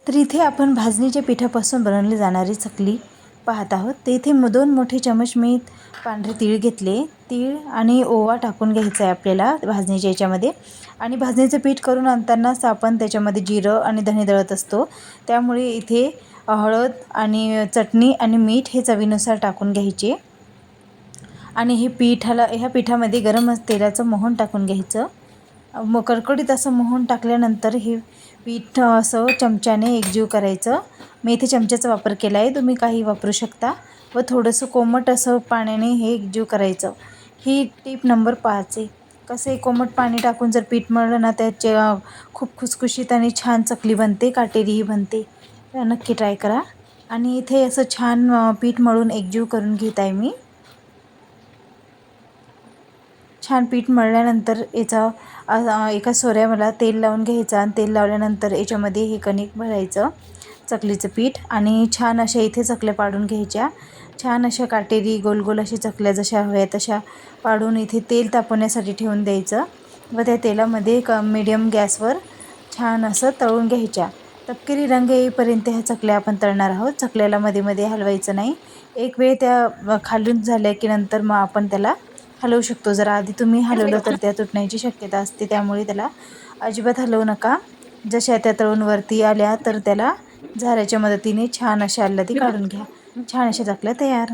तर इथे आपण भाजणीच्या पिठापासून बनवली जाणारी चकली पाहत आहोत. तर इथे 2 मोठे चमच मी पांढरे तीळ घेतले. तीळ आणि ओवा टाकून घ्यायचा आहे आपल्याला भाजणीच्या याच्यामध्ये. आणि भाजणीचं पीठ करून आणतानाच आपण त्याच्यामध्ये जिरं आणि धणे दळत असतो. त्यामुळे इथे हळद आणि चटणी आणि मीठ हे चवीनुसार टाकून घ्यायचे. आणि ह्या पिठामध्ये गरम तेलाचं मोहन टाकून घ्यायचं. मग कडकडीत असं मोहन टाकल्यानंतर हे पीठ असं चमच्याने एकजीव करायचं. मी इथे चमच्याचा वापर केला आहे, तुम्ही काही वापरू शकता. व थोडंसं कोमट असं पाण्याने हे एकजीव करायचं. ही टीप नंबर 5 आहे. कसं आहे, कोमट पाणी टाकून जर पीठ मळलं ना, त्याचे खूप खुसखुशीत आणि छान चकली बनते, काटेरीही बनते. तर नक्की ट्राय करा. आणि इथे असं छान पीठ मळून एकजीव करून घेत आहे मी. छान पीठ मळल्यानंतर याचा एका सोऱ्याला तेल लावून घ्यायचं. आणि तेल लावल्यानंतर याच्यामध्ये हे कणिक भरायचं, चकलीचं पीठ. आणि छान अशा इथे चकल्या पाडून घ्यायच्या. छान अशा काटेरी गोल गोल अशा चकल्या जशा हव्या तशा पाडून इथे तेल तापवण्यासाठी ठेवून द्यायचं. व त्या तेलामध्ये मीडियम गॅसवर छान असं तळून घ्यायच्या. तपकिरी रंग येईपर्यंत ह्या चकल्या आपण तळणार आहोत. चकल्याला मध्ये मध्ये हलवायचं नाही. एक वेळ त्या खालून झाल्या की नंतर मग आपण त्याला हलवू शकतो. जर आधी तुम्ही हलवलं तर त्या तुटण्याची शक्यता असते, त्यामुळे त्याला अजिबात हलवू नका. जशा त्या तळून वरती आल्या तर त्याला झाऱ्याच्या मदतीने छान अशा आल्लादी काढून घ्या. छान अशा चकल्या तयार.